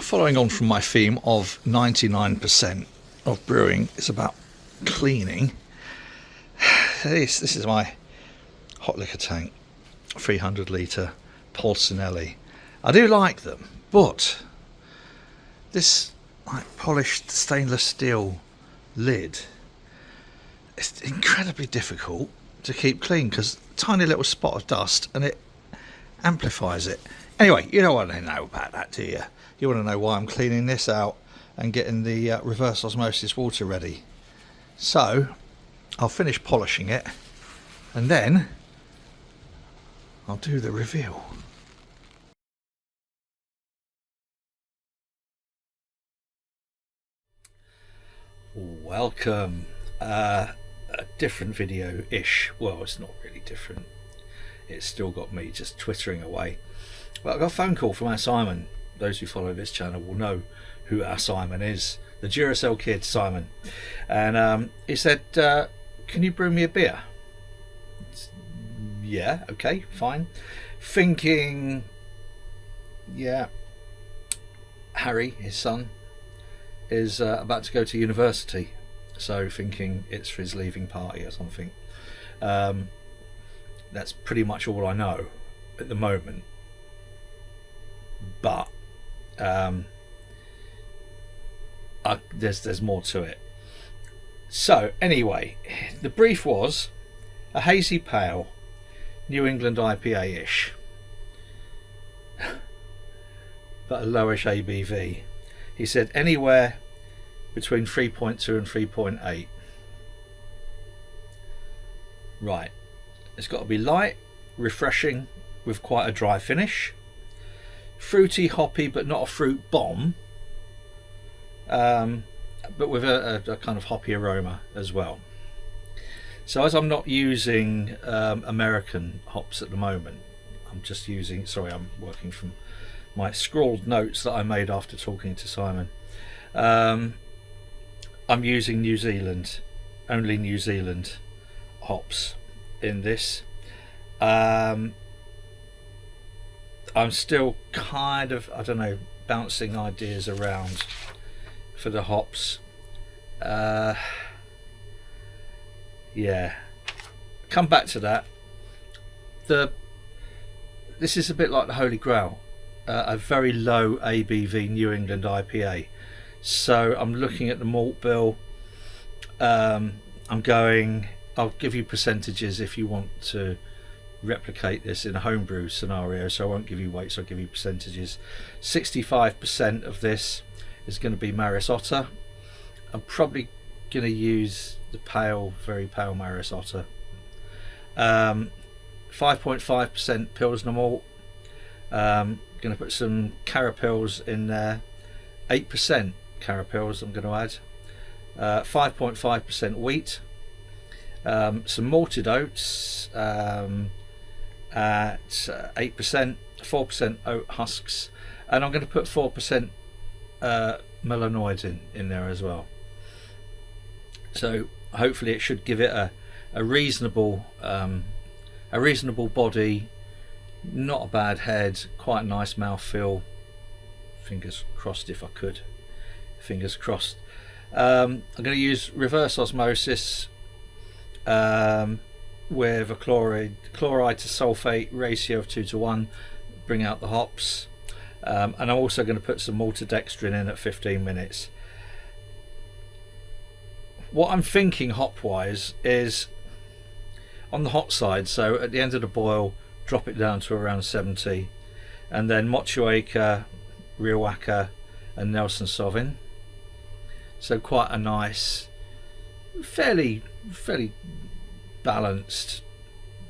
Following on from my theme of 99% of brewing is about cleaning, this is my hot liquor tank, 300 litre Polsinelli. I do like them, but this polished stainless steel lid, it's incredibly difficult to keep clean because a tiny little spot of dust and it amplifies it. Anyway, you don't want to know about that, do you? You want to know why I'm cleaning this out and getting the reverse osmosis water ready. So I'll finish polishing it and then I'll do the reveal. Welcome. A different video-ish. Well, it's not really different. It's still got me just twittering away. Well, I got a phone call from our Simon. Those who follow this channel will know who our Simon is. The Duracell kid, Simon. And he said, can you brew me a beer? Yeah, okay, fine. Thinking, yeah, Harry, his son, is about to go to university. So thinking it's for his leaving party or something. That's pretty much all I know at the moment. But there's more to it. So anyway, the brief was a hazy pale New England IPA-ish, but a lowish ABV. He said anywhere between 3.2 and 3.8. Right, it's got to be light, refreshing with quite a dry finish, fruity, hoppy, but not a fruit bomb, but with a kind of hoppy aroma as well. So as I'm not using American hops at the moment, I'm just using, sorry, I'm working from my scrawled notes that I made after talking to Simon. I'm using New Zealand, only New Zealand hops in this. I'm still kind of, I don't know, bouncing ideas around for the hops. Yeah, come back to that. This is a bit like the Holy Grail, a very low ABV New England IPA. So I'm looking at the malt bill. I'll give you percentages if you want to replicate this in a homebrew scenario, so I won't give you weights, I'll give you percentages. 65% of this is going to be Maris Otter. I'm probably going to use the pale, very pale Maris Otter. 5.5% Pilsner malt. Going to put some Carapils in there. 8% Carapils I'm going to add. 5.5% wheat. Some malted oats at 8%, 4% oat husks, and I'm going to put 4% melanoid in there as well. So hopefully it should give it a reasonable body, not a bad head, quite a nice mouthfeel. Fingers crossed if I could. Fingers crossed. I'm going to use reverse osmosis with a chloride to sulfate ratio of 2:1, bring out the hops, and I'm also going to put some maltodextrin in at 15 minutes. What I'm thinking hop wise is on the hot side, so at the end of the boil drop it down to around 70, and then Motueka, Riwaka and Nelson Sauvin. So quite a nice, fairly balanced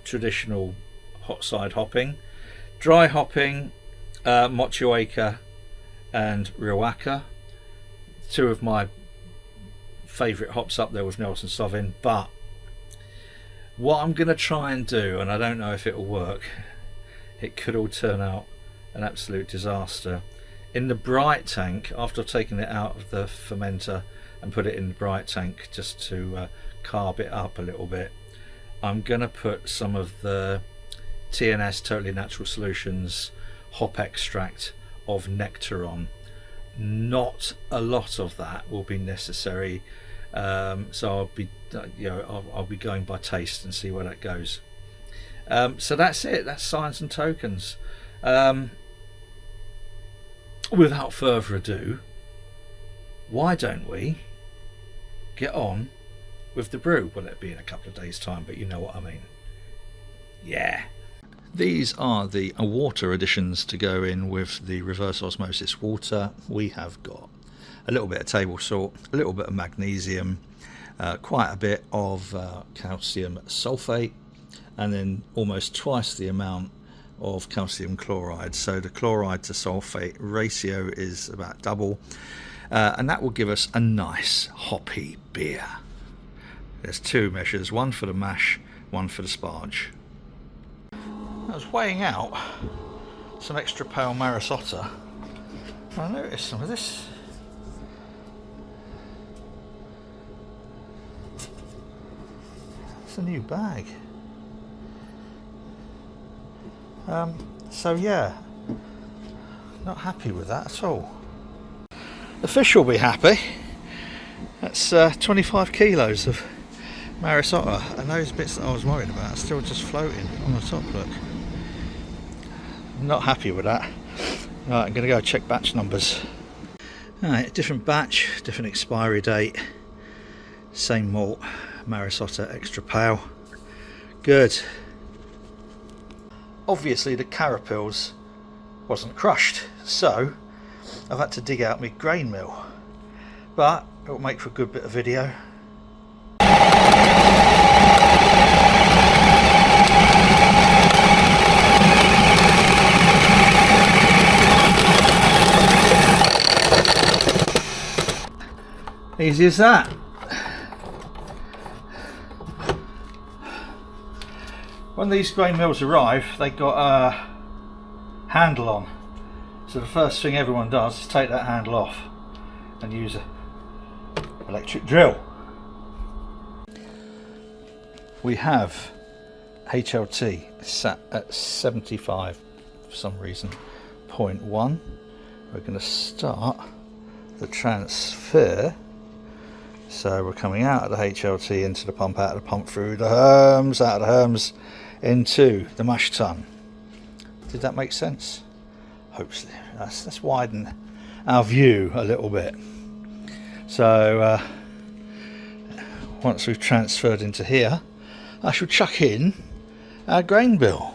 traditional hot side hopping. Dry hopping, Motueka and Riwaka, two of my favourite hops up there with Nelson Sauvin. But what I'm going to try and do, and I don't know if it will work, it could all turn out an absolute disaster. In the Brite Tank, after I've taken it out of the fermenter and put it in the Brite Tank just to carb it up a little bit, I'm going to put some of the TNS Totally Natural Solutions hop extract of Nectaron. not a lot of that will be necessary, so I'll be I'll be going by taste and see where that goes. So that's it. That's signs and tokens. Without further ado, why don't we get on with the brew? Well, it'll be in a couple of days' time, but you know what I mean. Yeah. These are the water additions to go in with the reverse osmosis water. We have got a little bit of table salt, a little bit of magnesium, quite a bit of calcium sulfate, and then almost twice the amount of calcium chloride. So the chloride to sulfate ratio is about double, and that will give us a nice hoppy beer. There's two measures, one for the mash, one for the sparge. I was weighing out some extra pale Marisota, and I noticed some of this. It's a new bag. So yeah, not happy with that at all. The fish will be happy. That's 25 kilos of Marisota, and those bits that I was worried about are still just floating on the top, look. Not happy with that. Right, I'm going to go check batch numbers. Alright, different batch, different expiry date, same malt, Marisota extra pale. Good. Obviously the carapils wasn't crushed, so I've had to dig out my grain mill, but it'll make for a good bit of video. Easy as that. When these grain mills arrive, they've got a handle on. So the first thing everyone does is take that handle off and use an electric drill. We have HLT sat at 75 for some reason, 0.1. We're going to start the transfer. So we're coming out of the HLT into the pump, out of the pump, through the herms, out of the herms into the mash tun. Did that make sense? Hopefully. Let's widen our view a little bit. So once we've transferred into here, I shall chuck in our grain bill.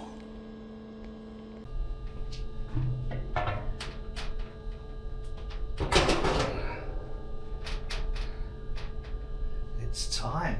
It's time.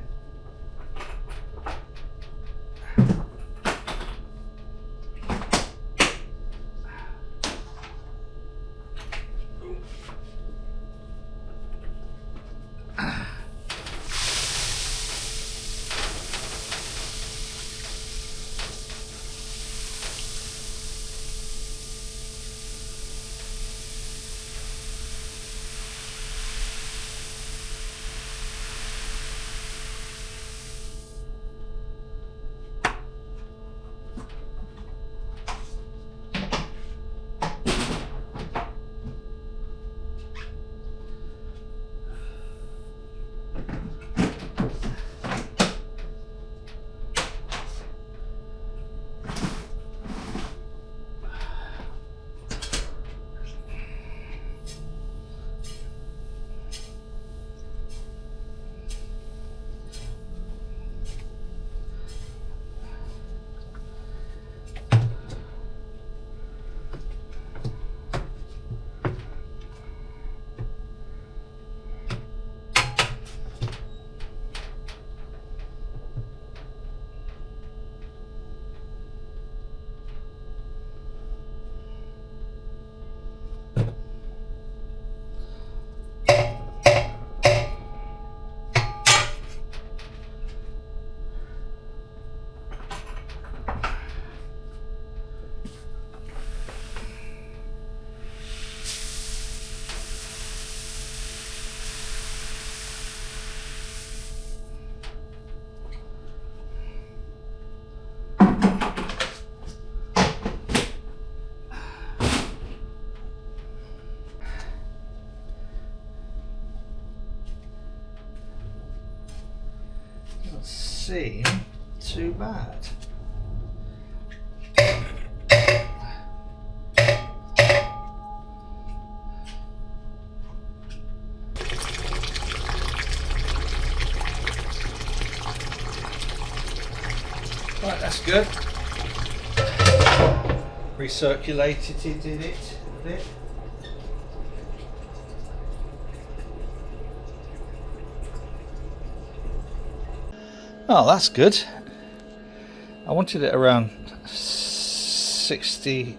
seem too bad. Right, that's good. Recirculated it a bit. Oh, that's good. I wanted it around 66.5,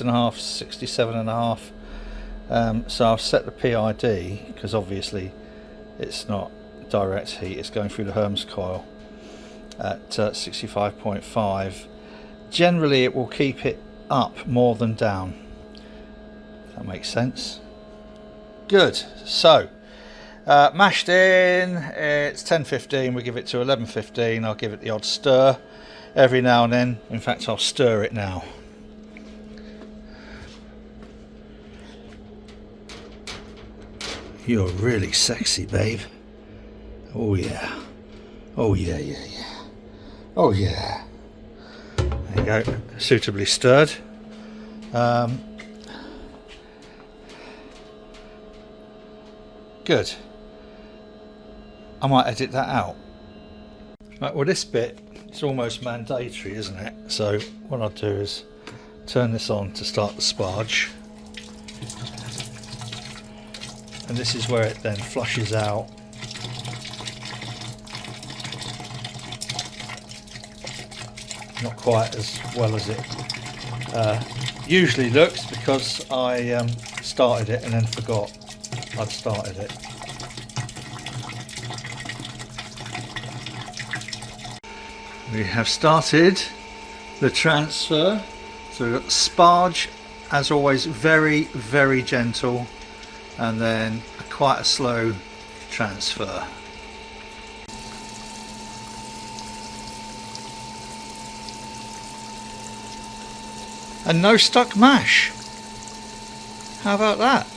67.5. So I've set the PID, because obviously it's not direct heat, it's going through the Hermes coil at 65.5. Generally it will keep it up more than down. That makes sense. Good. So mashed in, it's 10:15, we give it to 11:15. I'll give it the odd stir every now and then. In fact, I'll stir it now. You're really sexy, babe. Oh yeah. Oh yeah, yeah, yeah. Oh yeah. There you go, suitably stirred. Good. I might edit that out. Right, well this bit is almost mandatory, isn't it? So what I'll do is turn this on to start the sparge. And this is where it then flushes out. Not quite as well as it usually looks, because I started it and then forgot I'd started it. We have started the transfer, so we've got the sparge, as always, very, very gentle, and then quite a slow transfer. And no stuck mash. How about that?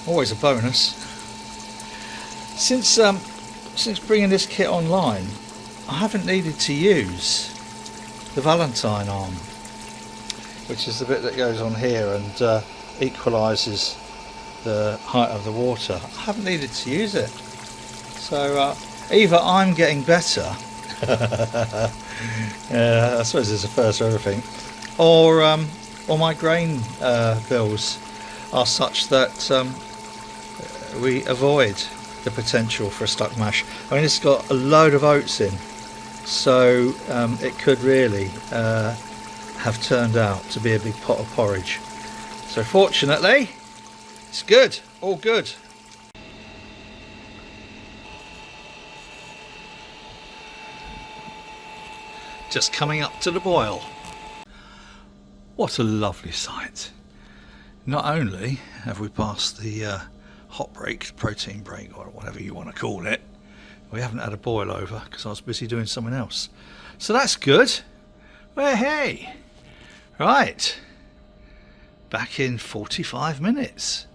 Always a bonus. Since bringing this kit online, I haven't needed to use the Valentine arm, which is the bit that goes on here and equalises the height of the water. I haven't needed to use it. So either I'm getting better, I suppose it's a first for everything, or my grain bills are such that we avoid the potential for a stuck mash. I mean, it's got a load of oats in, so it could really have turned out to be a big pot of porridge. So fortunately, it's good, all good. Just coming up to the boil. What a lovely sight. Not only have we passed the hot break, protein break, or whatever you want to call it, we haven't had a boil over because I was busy doing something else. So that's good. Well, hey, right, back in 45 minutes.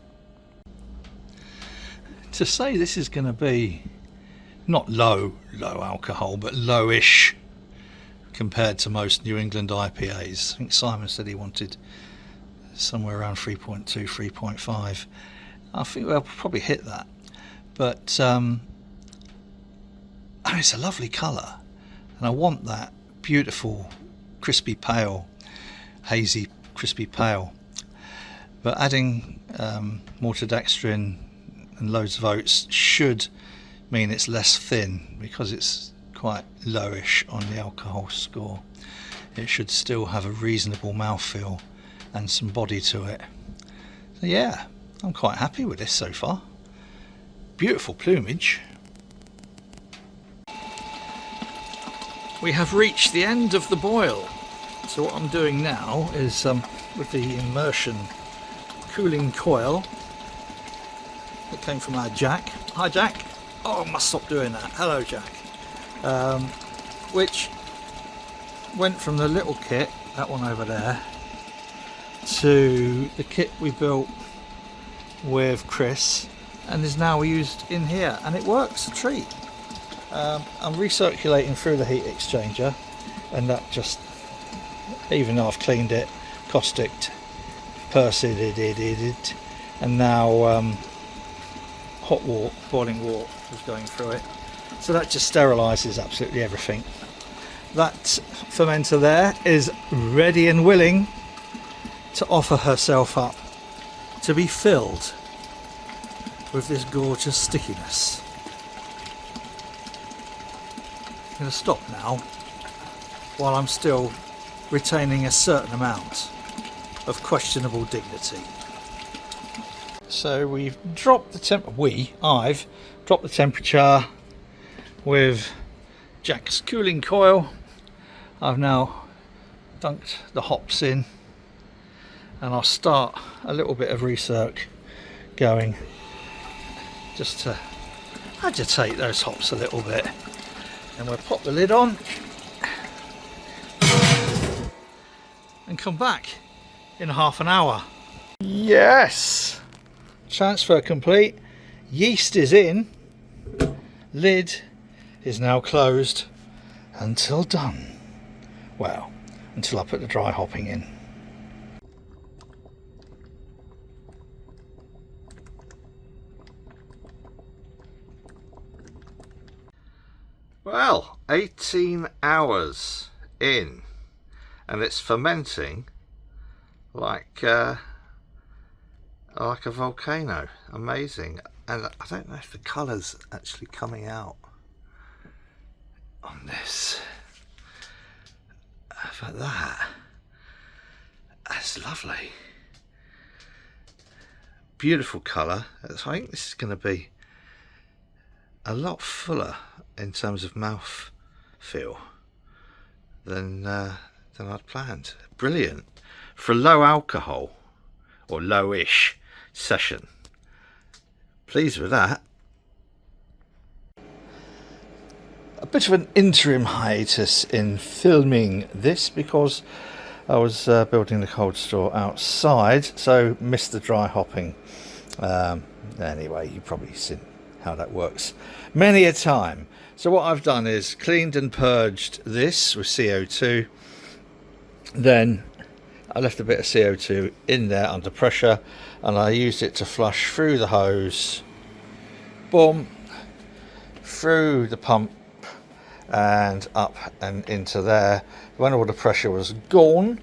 To say this is going to be not low alcohol, but lowish compared to most New England IPAs. I think Simon said he wanted somewhere around 3.2, 3.5. I think we'll probably hit that. But it's a lovely colour, and I want that beautiful crispy pale, hazy crispy pale. But adding maltodextrin and loads of oats should mean it's less thin, because it's quite lowish on the alcohol score. It should still have a reasonable mouthfeel and some body to it. So yeah, I'm quite happy with this so far. Beautiful plumage. We have reached the end of the boil. So what I'm doing now is with the immersion cooling coil that came from our Jack. Hi Jack. Oh, I must stop doing that. Hello Jack. Which went from the little kit, that one over there, to the kit we built with Chris, and is now used in here, and it works a treat. I'm recirculating through the heat exchanger, and that just, even though I've cleaned it, causticed, pursed it, and now hot water, boiling water is going through it. So that just sterilises absolutely everything. That fermenter there is ready and willing to offer herself up to be filled with this gorgeous stickiness. I'm going to stop now while I'm still retaining a certain amount of questionable dignity. So we've dropped the I've dropped the temperature with Jack's cooling coil. I've now dunked the hops in, and I'll start a little bit of recirc going just to agitate those hops a little bit. And we'll pop the lid on and come back in half an hour. Yes! Transfer complete. Yeast is in. Lid is now closed until done. Well, until I put the dry hopping in. Well, 18 hours in, and it's fermenting like a volcano. Amazing. And I don't know if the colour's actually coming out on this, but that's lovely. Beautiful colour. I think this is going to be a lot fuller in terms of mouth feel than I'd planned. Brilliant for a low alcohol or lowish session. Pleased with that. A bit of an interim hiatus in filming this because I was building the cold store outside, so missed the dry hopping. Anyway, you've probably seen how that works many a time. So what I've done is cleaned and purged this with CO2. Then I left a bit of CO2 in there under pressure, and I used it to flush through the hose, boom, through the pump and up and into there. When all the pressure was gone,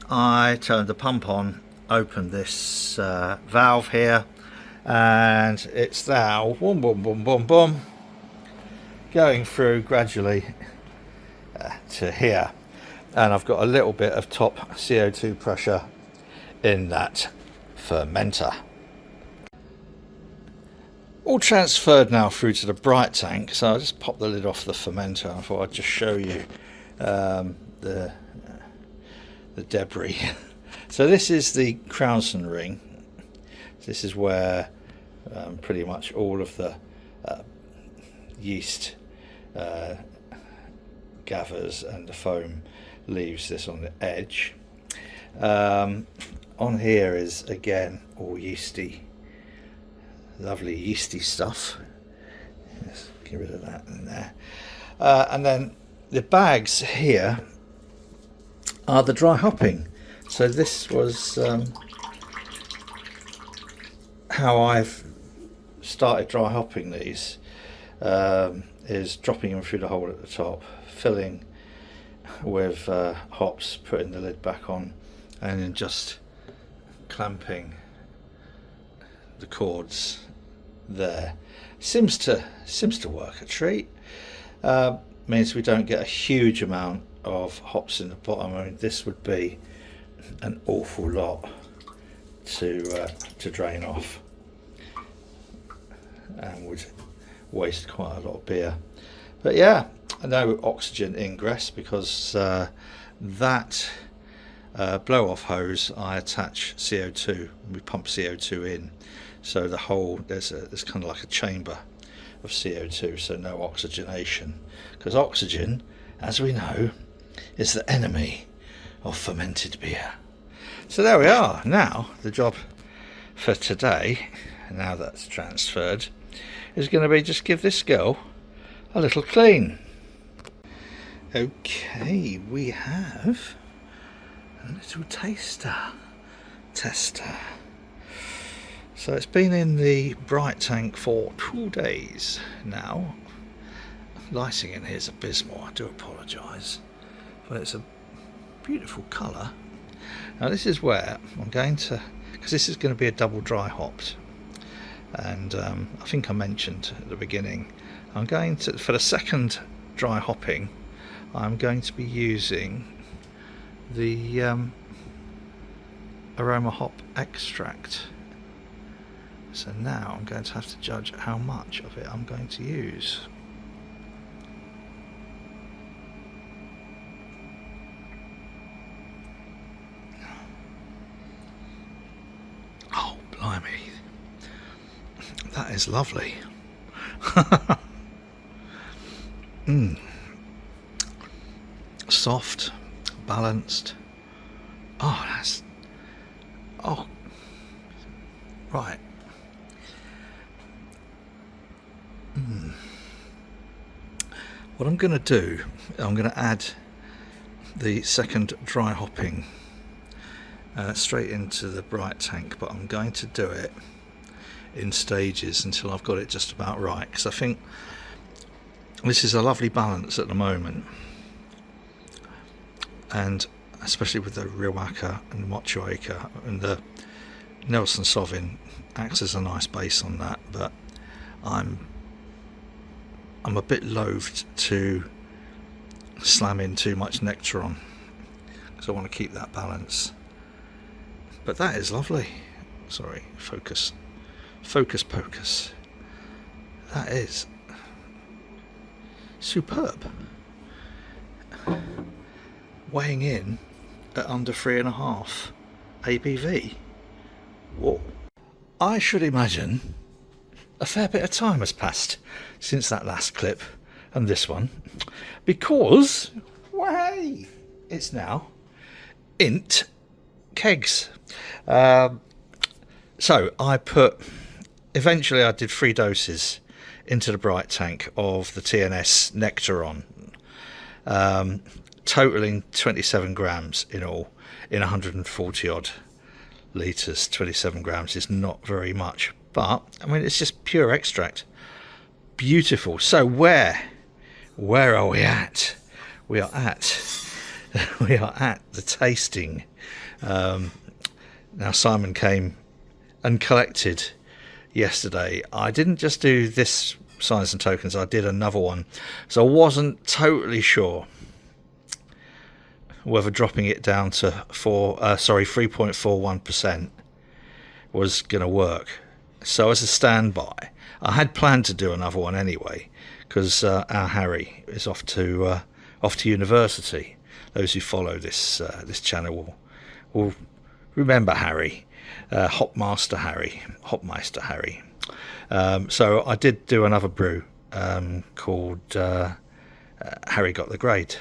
I turned the pump on, opened this valve here, and it's now boom, boom, boom, boom, boom, going through gradually to here. And I've got a little bit of top CO2 pressure in that fermenter. All transferred now through to the Brite Tank, so I'll just pop the lid off the fermenter. I thought I'd just show you the debris. So this is the Crownson ring. This is where pretty much all of the yeast gathers, and the foam leaves this on the edge. On here is again all yeasty, lovely yeasty stuff. Let's get rid of that in there. And then the bags here are the dry hopping. So this was how I've started dry hopping these, is dropping them through the hole at the top, filling with hops, putting the lid back on, and then just clamping the cords there. Seems to work a treat. Means we don't get a huge amount of hops in the bottom. I mean, this would be an awful lot to drain off, and would waste quite a lot of beer. But yeah, no oxygen ingress because that blow off hose I attach CO2. We pump CO2 in, so the whole there's kind of like a chamber of CO2, so no oxygenation, because oxygen, as we know, is the enemy of fermented beer. So there we are. Now the job for today, now that's transferred, is going to be just give this girl a little clean. Okay, we have a little tester. So it's been in the Brite Tank for 2 days now. Lighting in here is abysmal, I do apologise, but it's a beautiful colour. Now this is where I'm going to, because this is going to be a double dry hopped, and I think I mentioned at the beginning, I'm going to, for the second dry hopping, I'm going to be using the aroma hop extract. So now I'm going to have to judge how much of it I'm going to use. Oh, blimey. That is lovely. Soft, balanced. Oh, that's... Oh, right. What I'm going to do, I'm going to add the second dry hopping straight into the Brite Tank, but I'm going to do it in stages until I've got it just about right, because I think this is a lovely balance at the moment, and especially with the Riwaka and Mochueka, and the Nelson Sauvin acts as a nice base on that, but I'm a bit loath to slam in too much Nectaron because I want to keep that balance. But that is lovely. Sorry, focus pocus. That is superb. Weighing in at under 3.5 ABV. Whoa. I should imagine a fair bit of time has passed since that last clip and this one, because, well, hey, it's now int kegs. So eventually I did 3 doses into the Brite Tank of the TNS Nectaron, totaling 27 grams in all, in 140 odd litres. 27 grams is not very much, but I mean, it's just pure extract. Beautiful. So where are we at? We are at the tasting. Now Simon came and collected yesterday. I didn't just do this signs and tokens, I did another one, so I wasn't totally sure whether dropping it down to 3.41% was going to work. So as a standby, I had planned to do another one anyway, because our Harry is off to university. Those who follow this channel will remember Harry, Hopmeister Harry. So I did do another brew called Harry Got the Grade,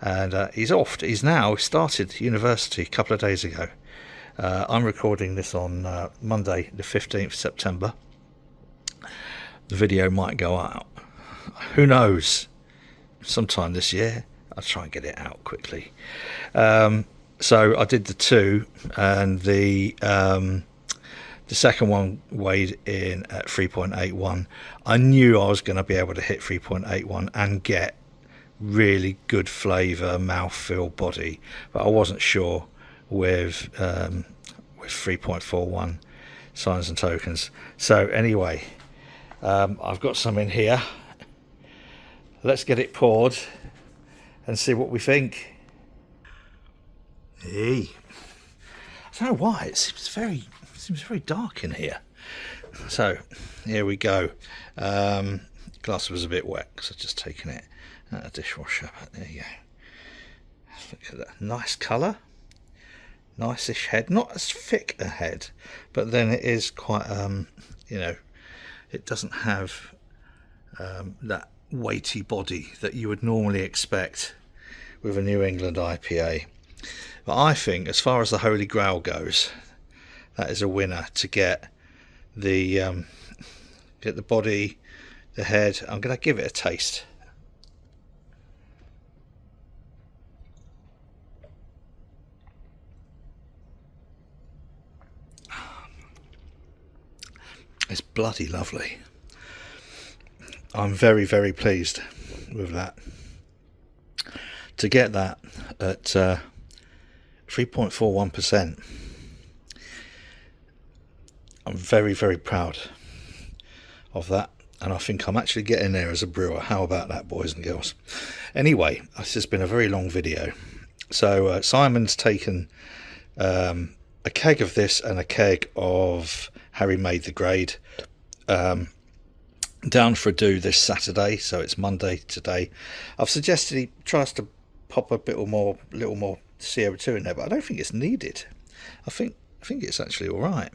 and he's off. He's now started university a couple of days ago. I'm recording this on Monday the 15th September. The video might go out, who knows, sometime this year. I'll try and get it out quickly. So I did the 2, and the second one weighed in at 3.81. I knew I was going to be able to hit 3.81 and get really good flavour, mouthfeel, body, but I wasn't sure with 3.41 signs and tokens. So anyway, I've got some in here. Let's get it poured and see what we think. Hey, I don't know why it seems very dark in here. So here we go. Glass was a bit wet because I've just taken it out of the dishwasher. But there you go. Look at that nice colour, nice-ish head. Not as thick a head, but then it is quite it doesn't have that weighty body that you would normally expect with a New England IPA. But I think, as far as the Holy Grail goes, that is a winner, to get the body the head. I'm going to give it a taste. It's bloody lovely. I'm very, very pleased with that. To get that at 3.41%, I'm very, very proud of that, and I think I'm actually getting there as a brewer. How about that, boys and girls? Anyway, this has been a very long video. So Simon's taken a keg of this and a keg of Harry Made the Grade down for a do this Saturday, so it's Monday today. I've suggested he tries to pop a little more CO2 in there, but I don't think it's needed. I think it's actually all right.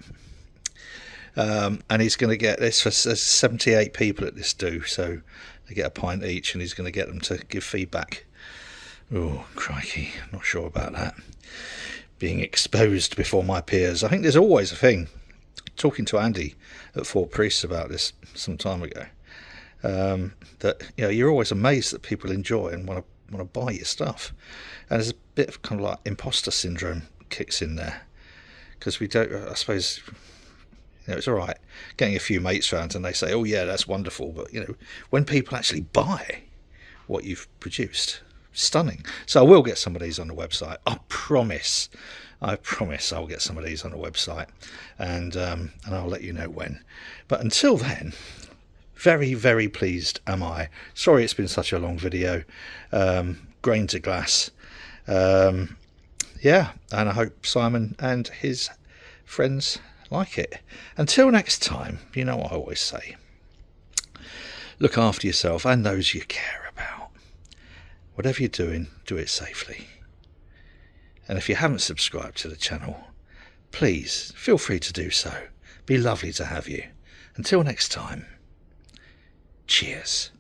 And he's going to get this for 78 people at this do, so they get a pint each, and he's going to get them to give feedback. Oh, crikey, not sure about that. Being exposed before my peers. I think there's always a thing. Talking to Andy at Four Priests about this some time ago, that you're always amazed that people enjoy and want to buy your stuff, and there's a bit of kind of like imposter syndrome kicks in there, because we don't. I suppose it's all right getting a few mates round and they say, "Oh yeah, that's wonderful," but when people actually buy what you've produced, stunning. So I will get some of these on the website. I promise I'll get some of these on the website, and I'll let you know when. But until then, very, very pleased am I. Sorry it's been such a long video. Grain to glass. Yeah, and I hope Simon and his friends like it. Until next time, you know what I always say. Look after yourself and those you care about. Whatever you're doing, do it safely. And if you haven't subscribed to the channel, please feel free to do so. Be lovely to have you. Until next time, cheers.